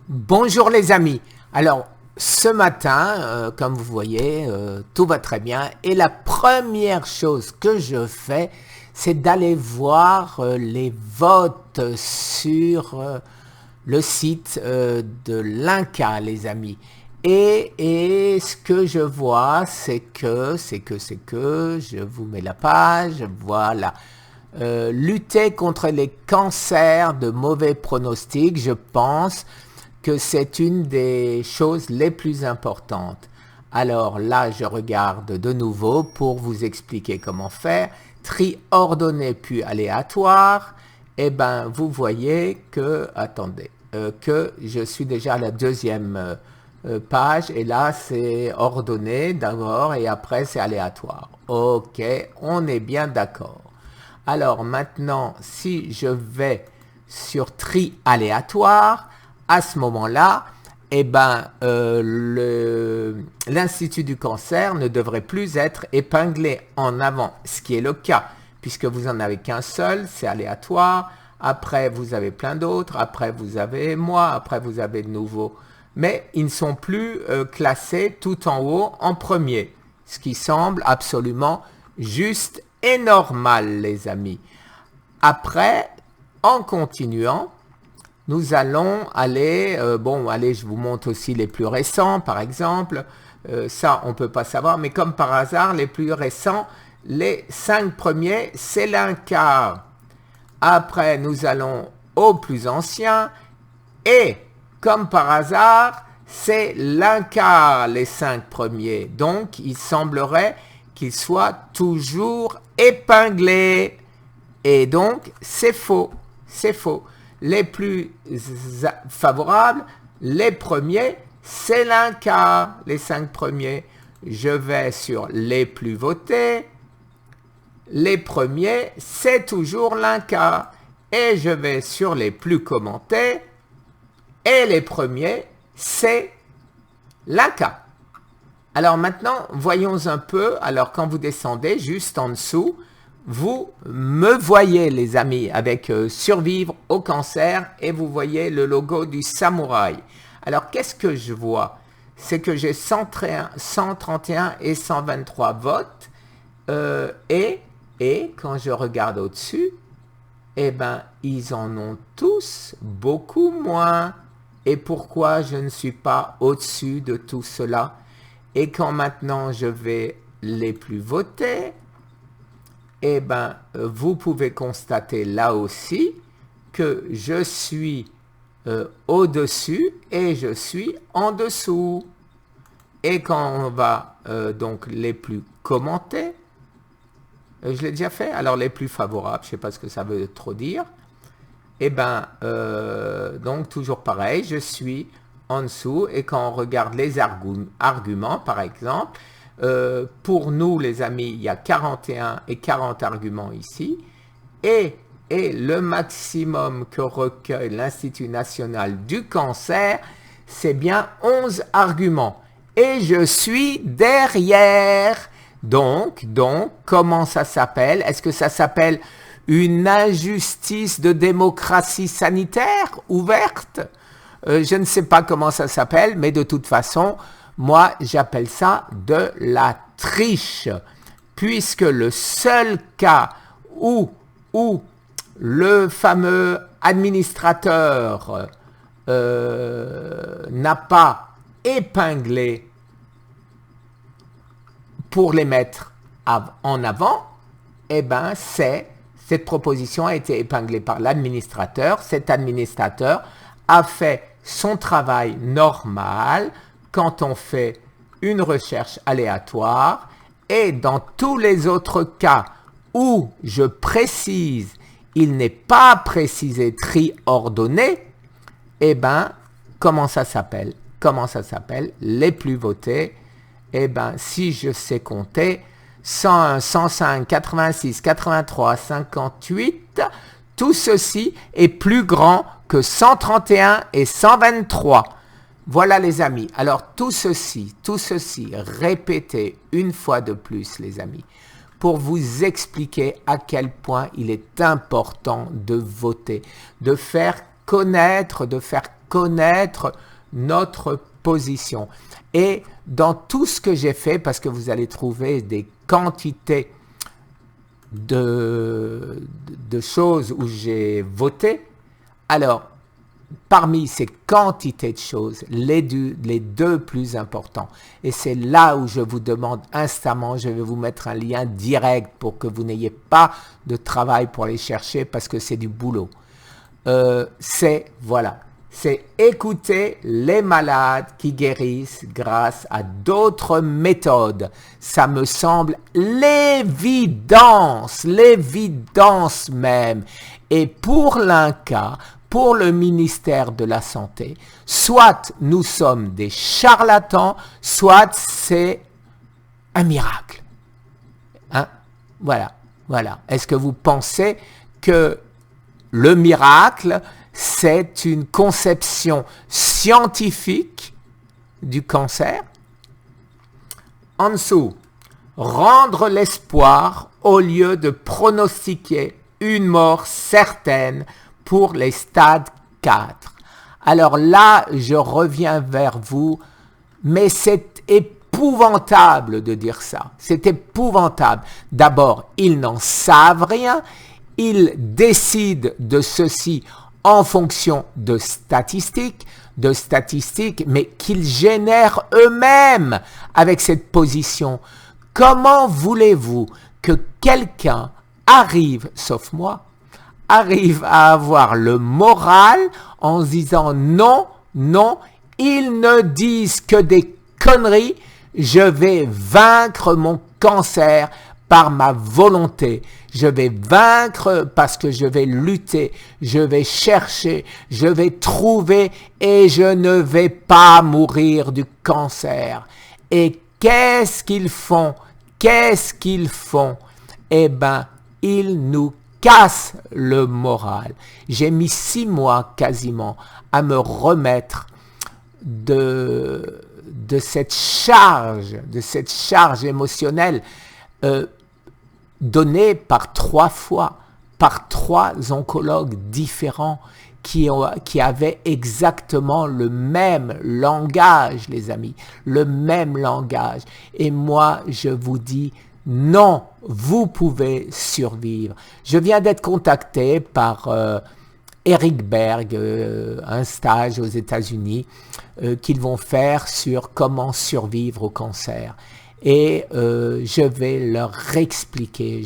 Bonjour les amis. Alors ce matin, comme vous voyez, tout va très bien et la première chose que je fais, c'est d'aller voir les votes sur le site de l'INCa, les amis. Et ce que je vois, c'est que, je vous mets la page, voilà. Lutter contre les cancers de mauvais pronostics, je pense que c'est une des choses les plus importantes. Alors là, je regarde de nouveau pour vous expliquer comment faire. Tri ordonné puis aléatoire. Eh bien, vous voyez que, attendez, que je suis déjà à la deuxième page et là, c'est ordonné d'abord et après, c'est aléatoire. Ok, on est bien d'accord. Alors maintenant, si je vais sur tri aléatoire, à ce moment-là, eh ben, l'Institut du cancer ne devrait plus être épinglé en avant, ce qui est le cas, puisque vous n'en avez qu'un seul, c'est aléatoire, après vous avez plein d'autres, après vous avez moi, après vous avez de nouveau. Mais ils ne sont plus classés tout en haut en premier, ce qui semble absolument juste et normal, les amis. Après, en continuant, nous allons aller, allez, je vous montre aussi les plus récents, par exemple. Ça, on ne peut pas savoir, mais comme par hasard, les plus récents, les 5 premiers, c'est l'INCa. Après, nous allons aux plus anciens. Et, comme par hasard, c'est l'INCa, les 5 premiers. Donc, il semblerait qu'ils soient toujours épinglés. Et donc, c'est faux. C'est faux. Les plus favorables, les premiers, c'est l'INCa, les 5 premiers. Je vais sur les plus votés. Les premiers, c'est toujours l'INCa. Et je vais sur les plus commentés. Et les premiers, c'est l'INCa. Alors maintenant, voyons un peu. Alors quand vous descendez juste en dessous, vous me voyez, les amis, avec survivre au cancer et vous voyez le logo du samouraï. Alors, qu'est-ce que je vois? C'est que j'ai 131 et 123 votes et quand je regarde au-dessus, eh ben, ils en ont tous beaucoup moins. Et pourquoi je ne suis pas au-dessus de tout cela? Et quand maintenant je vais les plus votés, eh bien, vous pouvez constater là aussi que je suis au-dessus et je suis en dessous. Et quand on va donc les plus commentés, je l'ai déjà fait, alors les plus favorables, je ne sais pas ce que ça veut trop dire, eh bien, donc toujours pareil, je suis en dessous et quand on regarde les arguments, par exemple, pour nous, les amis, il y a 41 et 40 arguments ici. Et le maximum que recueille l'Institut national du cancer, c'est bien 11 arguments. Et je suis derrière. Donc, comment ça s'appelle? Est-ce que ça s'appelle une injustice de démocratie sanitaire ouverte? Je ne sais pas comment ça s'appelle, mais de toute façon, moi, j'appelle ça de la triche, puisque le seul cas où le fameux administrateur n'a pas épinglé pour les mettre en avant, eh bien, cette proposition a été épinglée par l'administrateur. Cet administrateur a fait son travail normal quand on fait une recherche aléatoire et dans tous les autres cas où je précise, il n'est pas précisé tri ordonné, eh bien, comment ça s'appelle? Les plus votés. Eh bien, si je sais compter, 101, 105, 86, 83, 58, tout ceci est plus grand que 131 et 123. Voilà les amis. Alors tout ceci, répétez une fois de plus les amis, pour vous expliquer à quel point il est important de voter, de faire connaître, de faire connaître notre position. Et dans tout ce que j'ai fait, parce que vous allez trouver des quantités de choses où j'ai voté, alors parmi ces quantités de choses, les deux plus importants, et c'est là où je vous demande instamment, je vais vous mettre un lien direct pour que vous n'ayez pas de travail pour les chercher parce que c'est du boulot. C'est écouter les malades qui guérissent grâce à d'autres méthodes. Ça me semble l'évidence même. Et pour l'INCa, pour le ministère de la Santé, soit nous sommes des charlatans, soit c'est un miracle. Hein? Voilà. Est-ce que vous pensez que le miracle, c'est une conception scientifique du cancer? En dessous, rendre l'espoir au lieu de pronostiquer une mort certaine pour les stades 4. Alors là, je reviens vers vous, mais c'est épouvantable de dire ça. C'est épouvantable. D'abord, ils n'en savent rien. Ils décident de ceci en fonction de statistiques, mais qu'ils génèrent eux-mêmes avec cette position. Comment voulez-vous que quelqu'un arrive, sauf moi, arrive à avoir le moral en se disant non, ils ne disent que des conneries, je vais vaincre mon cancer par ma volonté, je vais vaincre parce que je vais lutter, je vais chercher, je vais trouver et je ne vais pas mourir du cancer. Et qu'est-ce qu'ils font? Eh bien, ils nous cassent le moral. J'ai mis 6 mois quasiment à me remettre de cette charge émotionnelle donnée par 3 fois, par 3 oncologues différents qui avaient exactement le même langage, les amis, le même langage. Et moi, je vous dis, non, vous pouvez survivre. Je viens d'être contacté par Eric Berg, un stage aux États-Unis qu'ils vont faire sur comment survivre au cancer. Et je vais leur expliquer.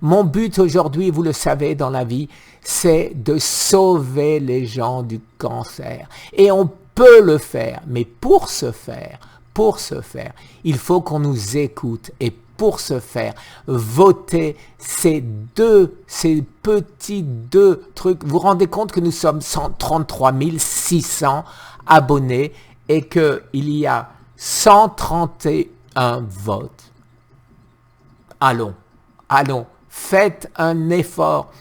Mon but aujourd'hui, vous le savez, dans la vie, c'est de sauver les gens du cancer. Et on peut le faire, mais pour ce faire, il faut qu'on nous écoute. Et pour ce faire, votez ces petits 2 trucs. Vous vous rendez compte que nous sommes 133 600 abonnés et qu'il y a 131 votes. Allons, faites un effort.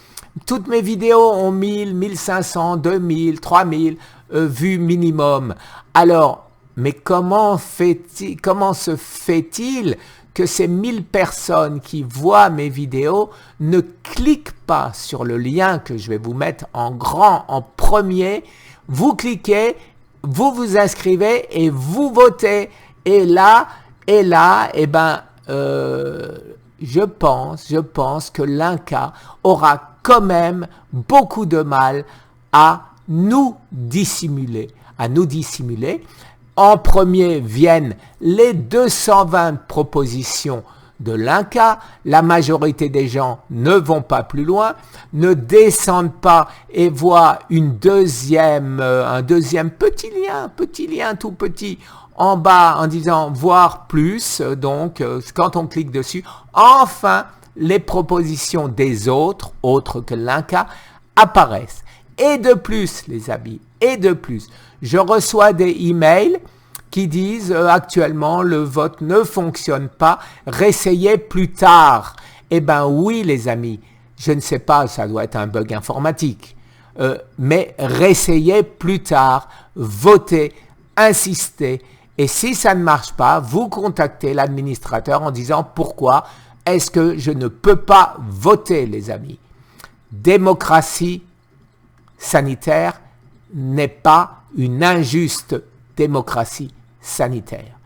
Toutes mes vidéos ont 1000, 1500, 2000, 3000 vues minimum. Alors, mais comment se fait-il que ces 1000 personnes qui voient mes vidéos ne cliquent pas sur le lien que je vais vous mettre en grand, en premier? Vous cliquez, vous vous inscrivez et vous votez. Et là, eh ben, je pense que l'INCa aura quand même beaucoup de mal à nous dissimuler. En premier viennent les 220 propositions de l'INCa. La majorité des gens ne vont pas plus loin, ne descendent pas et voient un deuxième petit lien tout petit en bas en disant voir plus. Donc quand on clique dessus, enfin les propositions des autres que l'INCa apparaissent. Et de plus, les amis, je reçois des emails qui disent actuellement le vote ne fonctionne pas, réessayez plus tard. Eh bien oui, les amis, je ne sais pas, ça doit être un bug informatique, mais réessayez plus tard, votez, insistez. Et si ça ne marche pas, vous contactez l'administrateur en disant pourquoi est-ce que je ne peux pas voter, les amis. Démocratie sanitaire, n'est pas une injuste démocratie sanitaire.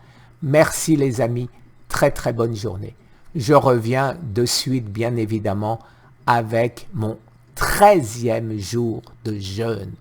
Merci les amis, très très bonne journée. Je reviens de suite bien évidemment avec mon 13e jour de jeûne.